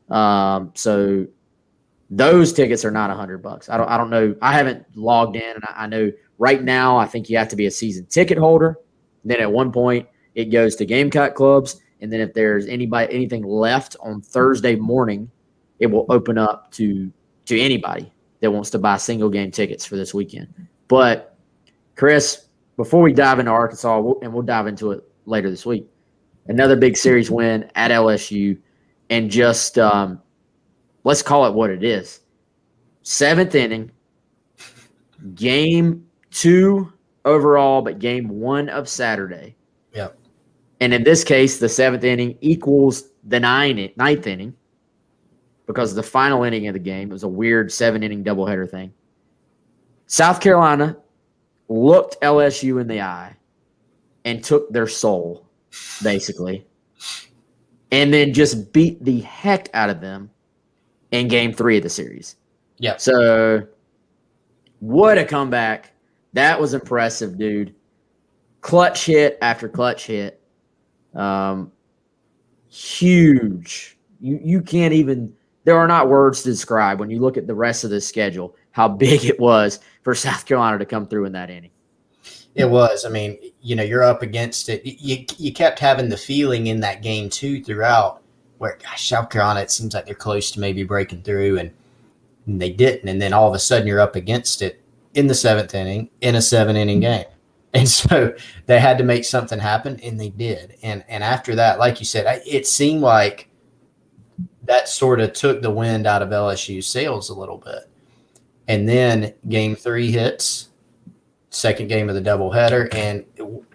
So those tickets are not $100. I don't know. I haven't logged in, and I know right now I think you have to be a season ticket holder. Then at one point it goes to Gamecock clubs, and then if there's anything left on Thursday morning, it will open up to anybody that wants to buy single game tickets for this weekend. But Chris, before we dive into Arkansas, we'll dive into it later this week, another big series win at LSU, and just let's call it what it is. 7th inning, game 2 overall, but game 1 of Saturday. Yep. And in this case, the 7th inning equals the 9th inning because the final inning of the game was a weird 7-inning doubleheader thing. South Carolina looked LSU in the eye and took their soul, basically, and then just beat the heck out of them in game 3 of the series. Yeah. So what a comeback. That was impressive, dude. Clutch hit after clutch hit. Huge. You can't even – there are not words to describe when you look at the rest of the schedule how big it was for South Carolina to come through in that inning. It was. I mean, you're up against it. You kept having the feeling in that game 2 throughout where, gosh, South Carolina, it seems like they're close to maybe breaking through, and they didn't. And then all of a sudden you're up against it in the 7th inning in a 7-inning game. And so they had to make something happen, and they did. And after that, like you said, it seemed like that sort of took the wind out of LSU's sails a little bit. And then game 3 hits, second game of the doubleheader, and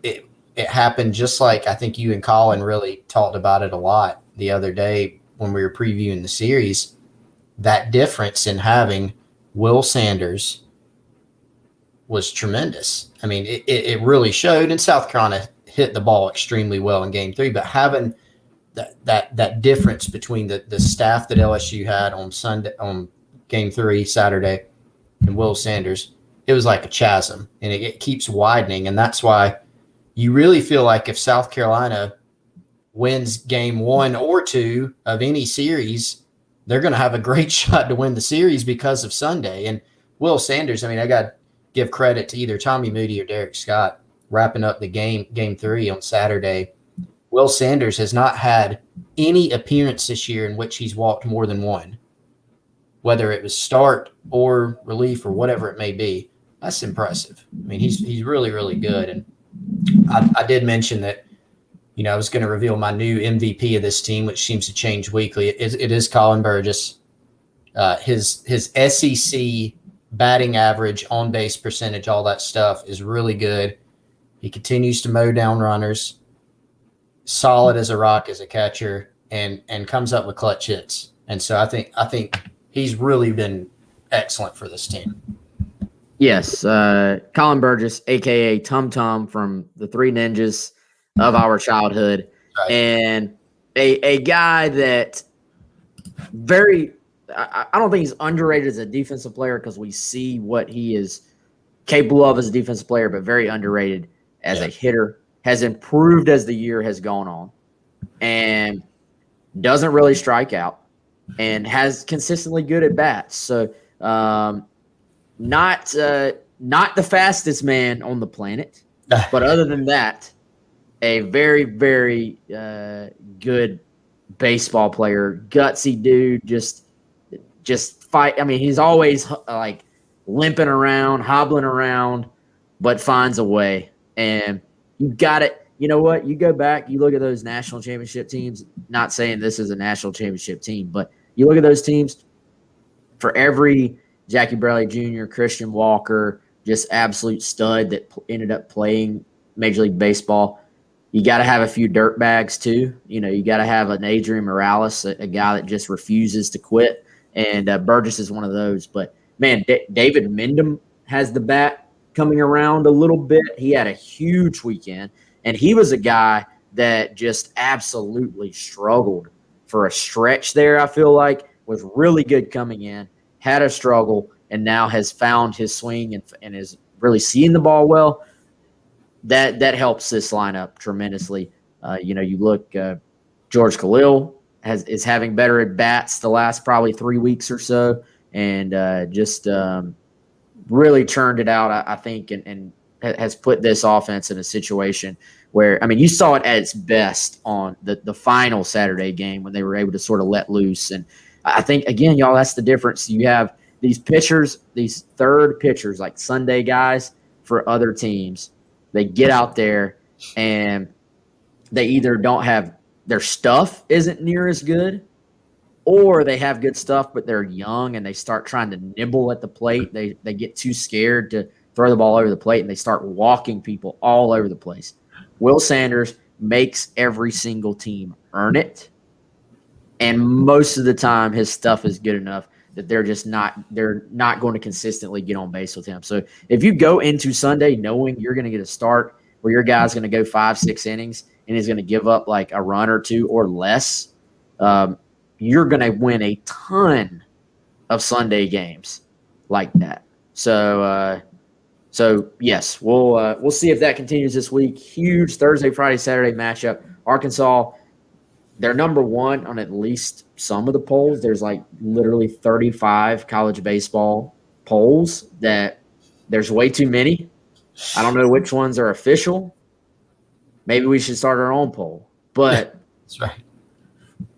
it happened just like I think you and Colin really talked about it a lot the other day when we were previewing the series, that difference in having Will Sanders was tremendous. I mean, it really showed, and South Carolina hit the ball extremely well in game 3, but having that difference between the staff that LSU had on game 3 Saturday and Will Sanders, it was like a chasm, and it keeps widening. And that's why you really feel like if South Carolina wins game 1 or 2 of any series, they're going to have a great shot to win the series because of Sunday. And Will Sanders, I mean, I got to give credit to either Tommy Moody or Derek Scott wrapping up the game 3 on Saturday. Will Sanders has not had any appearance this year in which he's walked more than one, whether it was start or relief or whatever it may be. That's impressive. I mean, he's really, really good. And I did mention that, I was going to reveal my new MVP of this team, which seems to change weekly. It is Colin Burgess. His SEC batting average, on-base percentage, all that stuff is really good. He continues to mow down runners, solid as a rock as a catcher, and comes up with clutch hits. And so I think he's really been excellent for this team. Yes, Colin Burgess, aka Tum Tum from the Three Ninjas of our childhood, Right. and a guy that very I don't think he's underrated as a defensive player because we see what he is capable of as a defensive player, but very underrated as a hitter. Has improved as the year has gone on, and doesn't really strike out, and has consistently good at bats. So not the fastest man on the planet, but other than that, a very very good baseball player, gutsy dude, just fight. I mean, he's always like limping around, hobbling around, but finds a way. And you got it. You know what? You go back, you look at those national championship teams. Not saying this is a national championship team, but you look at those teams. For every Jackie Bradley Jr., Christian Walker, just absolute stud that ended up playing Major League Baseball. You got to have a few dirt bags too. You know, you got to have an Adrian Morales, a guy that just refuses to quit. And Burgess is one of those. But, man, David Mendham has the bat coming around a little bit. He had a huge weekend. And he was a guy that just absolutely struggled for a stretch there, I feel like, was really good coming in, had a struggle, and now has found his swing and is really seeing the ball well. That helps this lineup tremendously. You look, George Khalil is having better at bats the last probably 3 weeks or so, and just really churned it out, I think, and has put this offense in a situation where, I mean, you saw it at its best on the final Saturday game when they were able to sort of let loose. And I think, again, y'all, that's the difference. You have these pitchers, these third pitchers, like Sunday guys for other teams. They get out there and they either don't have their stuff isn't near as good, or they have good stuff, but they're young and they start trying to nibble at the plate. They get too scared to throw the ball over the plate and they start walking people all over the place. Will Sanders makes every single team earn it. And most of the time his stuff is good enough that they're not going to consistently get on base with him. So if you go into Sunday knowing you're going to get a start where your guy's going to go 5-6 innings and he's going to give up like a run or two or less, you're going to win a ton of Sunday games like that. So yes, we'll see if that continues this week. Huge Thursday, Friday, Saturday matchup. Arkansas, they're number one on at least some of the polls. There's like literally 35 college baseball polls that there's way too many. I don't know which ones are official. Maybe we should start our own poll. But that's right.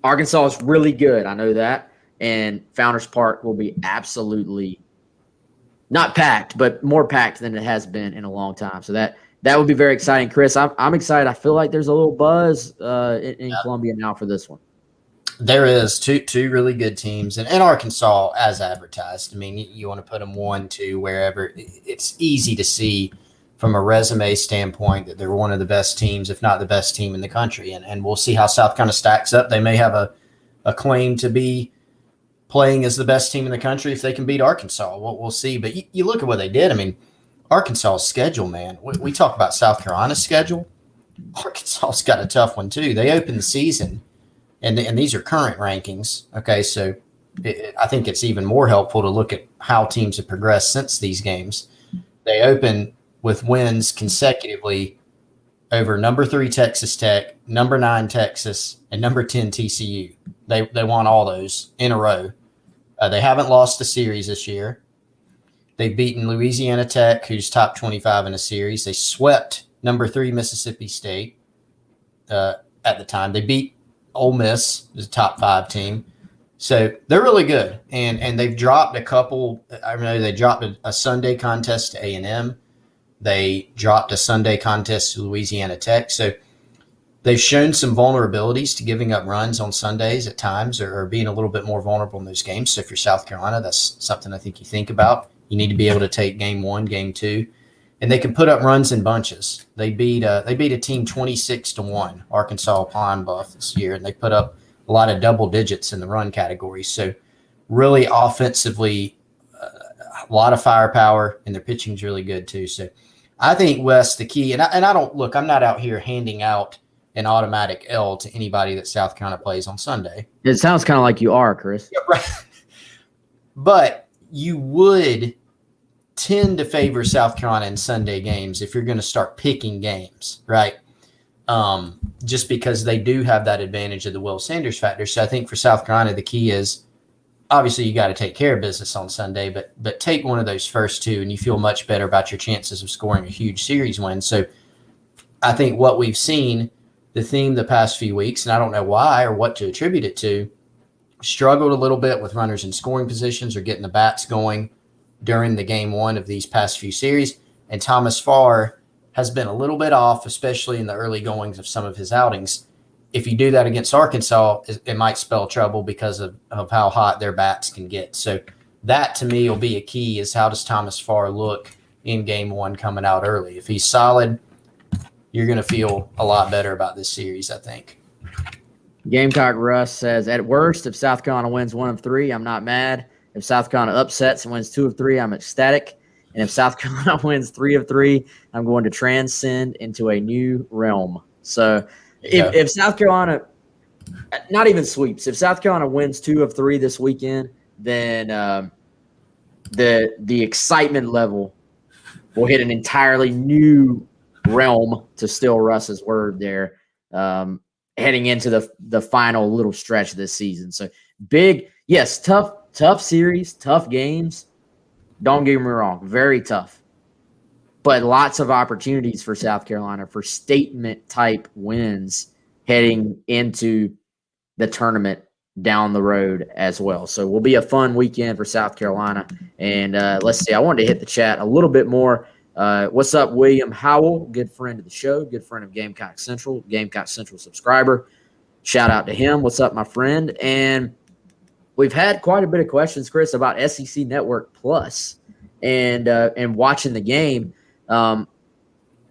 Arkansas is really good. I know that. And Founders Park will be absolutely not packed, but more packed than it has been in a long time. So that would be very exciting. Chris, I'm excited. I feel like there's a little buzz in Columbia now for this one. There is two really good teams, and Arkansas, as advertised. I mean, you want to put them 1, 2, wherever. It's easy to see from a resume standpoint that they're one of the best teams, if not the best team in the country. And we'll see how South Carolina stacks up. They may have a claim to be playing as the best team in the country if they can beat Arkansas. We'll see. But you look at what they did. I mean, Arkansas's schedule, man. We talk about South Carolina's schedule. Arkansas's got a tough one too. They opened the season, and these are current rankings. Okay, so I think it's even more helpful to look at how teams have progressed since these games. They open with wins consecutively over number 3 Texas Tech, number 9 Texas, and number 10 TCU. They won all those in a row. They haven't lost a series this year. They've beaten Louisiana Tech, who's top 25 in a series. They swept number 3 Mississippi State at the time. They beat Ole Miss, who's a top 5 team. So they're really good. And they've dropped a couple. I know they dropped a Sunday contest to A&M. They dropped a Sunday contest to Louisiana Tech. So they've shown some vulnerabilities to giving up runs on Sundays at times, or being a little bit more vulnerable in those games. So if you're South Carolina, that's something I think you think about. You need to be able to take game 1, game 2, and they can put up runs in bunches. They beat a team 26-1, Arkansas Pine Bluff this year, and they put up a lot of double digits in the run category. So really offensively, a lot of firepower, and their pitching's really good too. So I think Wes, the key, and I don't look, I'm not out here handing out an automatic L to anybody that South Carolina plays on Sunday. It sounds kind of like you are, Chris. Yeah, right. But you would tend to favor South Carolina in Sunday games if you're going to start picking games, right? Just because they do have that advantage of the Will Sanders factor. So I think for South Carolina, the key is obviously you got to take care of business on Sunday, but take one of those first two and you feel much better about your chances of scoring a huge series win. So I think what we've seen, the theme the past few weeks, and I don't know why or what to attribute it to, struggled a little bit with runners in scoring positions or getting the bats going during the game one of these past few series. And Thomas Farr has been a little bit off, especially in the early goings of some of his outings. If you do that against Arkansas, it might spell trouble because of how hot their bats can get. So that, to me, will be a key, is how does Thomas Farr look in game one coming out early? If he's solid, you're going to feel a lot better about this series, I think. Gamecock Russ says, at worst, if South Carolina wins 1 of 3, I'm not mad. If South Carolina upsets and wins 2 of 3, I'm ecstatic. And if South Carolina wins 3 of 3, I'm going to transcend into a new realm. So if South Carolina, not even sweeps, if South Carolina wins 2 of 3 this weekend, then the excitement level will hit an entirely new realm, to steal Russ's word there, heading into the final little stretch of this season. So big, yes, tough series, tough games. Don't get me wrong, very tough. But lots of opportunities for South Carolina for statement-type wins heading into the tournament down the road as well. So it will be a fun weekend for South Carolina. And let's see, I wanted to hit the chat a little bit more. What's up, William Howell? Good friend of the show, good friend of Gamecock Central, Gamecock Central subscriber. Shout out to him. What's up, my friend? And we've had quite a bit of questions, Chris, about SEC Network Plus and watching the game. Y'all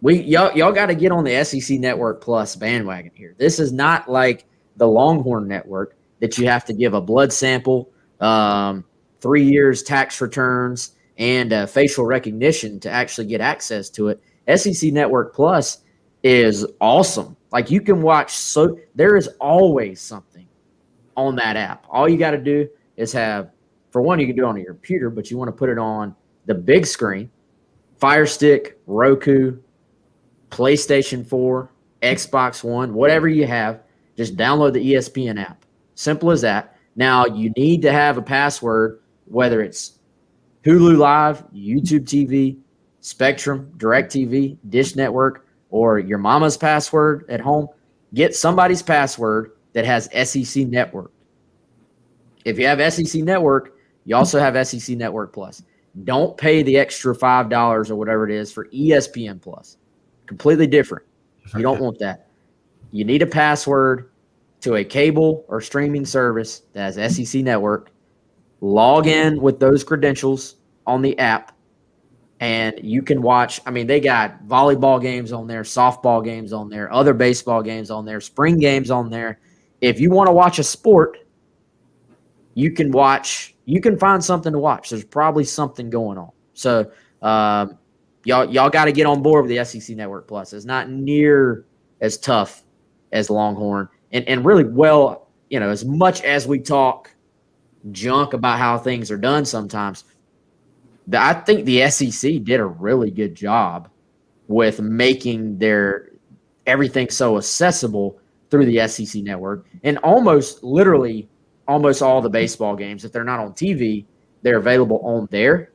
got to get on the SEC Network Plus bandwagon here. This is not like the Longhorn Network that you have to give a blood sample, 3 years tax returns, and facial recognition to actually get access to it. SEC Network Plus is awesome. Like, you can watch, so there is always something on that app. All you got to do is have, for one, you can do it on your computer, but you want to put it on the big screen, Fire Stick, Roku, PlayStation 4, Xbox One, whatever you have, just download the ESPN app. Simple as that. Now, you need to have a password, whether it's Hulu Live, YouTube TV, Spectrum, DirecTV, Dish Network, or your mama's password at home. Get somebody's password that has SEC Network. If you have SEC Network, you also have SEC Network Plus. Don't pay the extra $5 or whatever it is for ESPN Plus. Completely different. You don't want that. You need a password to a cable or streaming service that has SEC Network. Log in with those credentials on the app, and you can watch. I mean, they got volleyball games on there, softball games on there, other baseball games on there, spring games on there. If you want to watch a sport, you can watch. You can find something to watch. There's probably something going on. So y'all got to get on board with the SEC Network Plus. It's not near as tough as Longhorn, and really, well, as much as we talk junk about how things are done sometimes, I think the SEC did a really good job with making their everything so accessible through the SEC Network. And almost all the baseball games, if they're not on TV, they're available on there.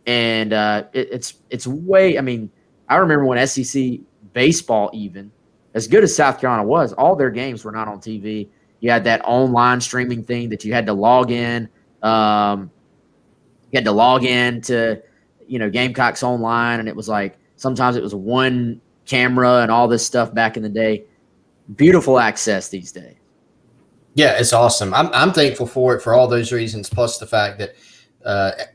And it's way, I mean, I remember when SEC baseball, even as good as South Carolina was, all their games were not on TV. You had that online streaming thing that you had to log in. You had to log in to, Gamecocks online, and it was like sometimes it was one camera and all this stuff back in the day. Beautiful access these days. Yeah, it's awesome. I'm thankful for it for all those reasons, plus the fact that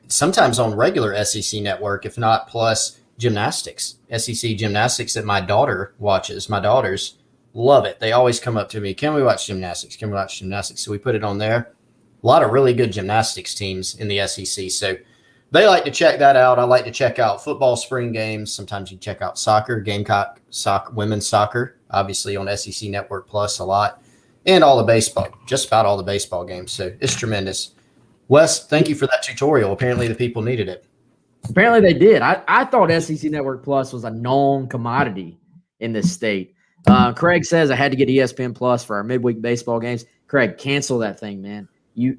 sometimes on regular SEC Network, if not plus gymnastics, SEC gymnastics that my daughter watches. My daughters love it. They always come up to me, can we watch gymnastics? Can we watch gymnastics? So we put it on there. A lot of really good gymnastics teams in the SEC. So they like to check that out. I like to check out football spring games. Sometimes you check out soccer, Gamecock soccer, women's soccer, obviously on SEC Network Plus a lot, and all the baseball, just about all the baseball games. So it's tremendous. Wes, thank you for that tutorial. Apparently the people needed it. Apparently they did. I thought SEC Network Plus was a known commodity in this state. Craig says I had to get ESPN Plus for our midweek baseball games. Craig, cancel that thing, man.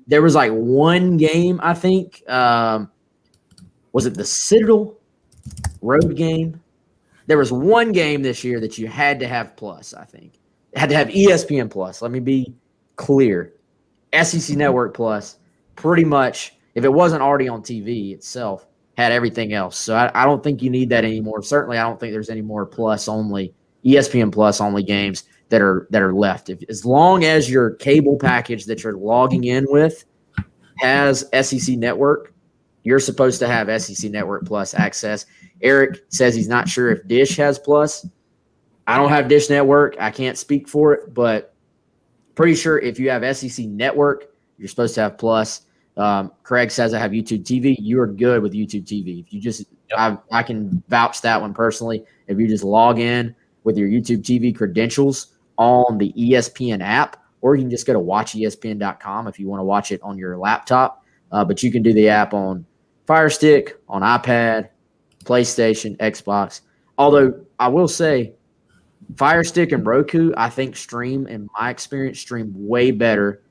There was like one game, I think. Was it the Citadel road game? There was one game this year that you had to have Plus, I think. Had to have ESPN Plus. Let me be clear. SEC Network Plus, pretty much, if it wasn't already on TV itself, had everything else. So I don't think you need that anymore. Certainly, I don't think there's any more Plus only, ESPN Plus only games that are left. As long as your cable package that you're logging in with has SEC Network, you're supposed to have SEC Network Plus access. Eric says he's not sure if Dish has Plus. I don't have Dish Network. I can't speak for it, but pretty sure if you have SEC Network, you're supposed to have Plus. Craig says I have YouTube TV. You are good with YouTube TV. If you just, I can vouch that one personally. If you just log in with your YouTube TV credentials on the ESPN app, or you can just go to watchespn.com if you want to watch it on your laptop. But you can do the app on Fire Stick, on iPad, PlayStation, Xbox. Although I will say, Fire Stick and Roku, I think in my experience, stream way better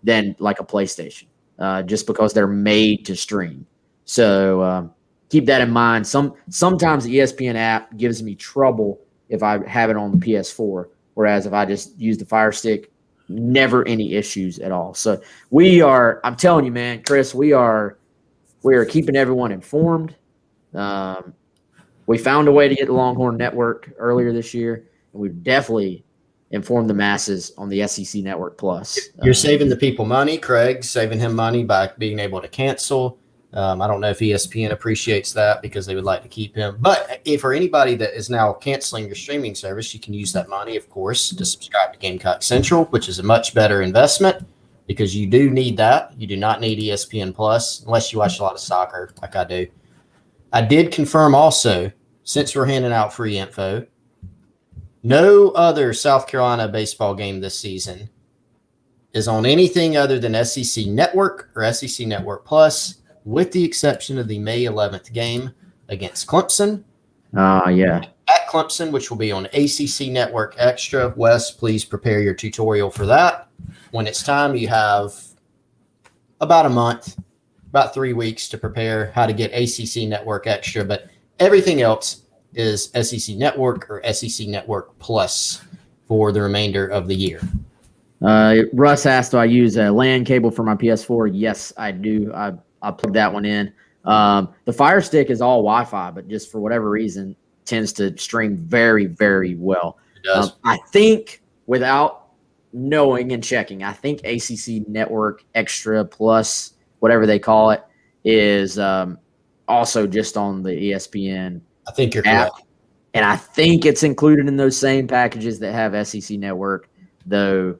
than like a PlayStation, just because they're made to stream. So keep that in mind. Sometimes the ESPN app gives me trouble if I have it on the PS4, whereas if I just use the Fire Stick, never any issues at all. So I'm telling you, man, Chris, we are keeping everyone informed. We found a way to get the Longhorn Network earlier this year, and we've definitely informed the masses on the SEC Network Plus. You're saving the people money. Craig's saving him money by being able to cancel. I don't know if ESPN appreciates that because they would like to keep him. But for anybody that is now canceling your streaming service, you can use that money, of course, to subscribe to Gamecock Central, which is a much better investment because you do need that. You do not need ESPN Plus unless you watch a lot of soccer like I do. I did confirm also, since we're handing out free info, no other South Carolina baseball game this season is on anything other than SEC Network or SEC Network Plus, with the exception of the May 11th game against Clemson. Yeah. At Clemson, which will be on ACC Network Extra. Wes, please prepare your tutorial for that. When it's time, you have about a month, about 3 weeks to prepare how to get ACC Network Extra, but everything else is SEC Network or SEC Network Plus for the remainder of the year. Russ asked, do I use a LAN cable for my PS4? Yes, I do. I plugged that one in. The Fire Stick is all Wi-Fi, but just for whatever reason tends to stream very, very well. It does. I think, without knowing and checking, I think ACC Network Extra Plus, whatever they call it, is also just on the ESPN I think you're app. correct. And I think it's included in those same packages that have SEC Network, though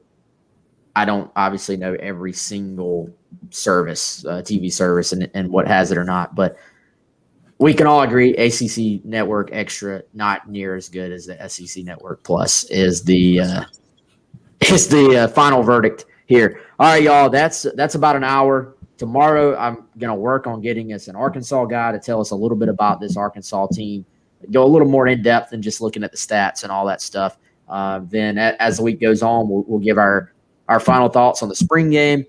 I don't obviously know every single service, TV service, and what has it or not. But we can all agree ACC Network Extra, not near as good as the SEC Network Plus, is the final verdict here. All right, y'all, that's about an hour. Tomorrow, I'm going to work on getting us an Arkansas guy to tell us a little bit about this Arkansas team, go a little more in depth than just looking at the stats and all that stuff. Then as the week goes on, we'll give our final thoughts on the spring game,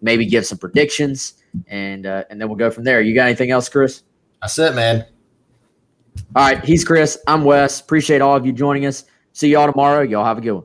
maybe give some predictions, and then we'll go from there. You got anything else, Chris? That's it, man. All right, he's Chris. I'm Wes. Appreciate all of you joining us. See y'all tomorrow. Y'all have a good one.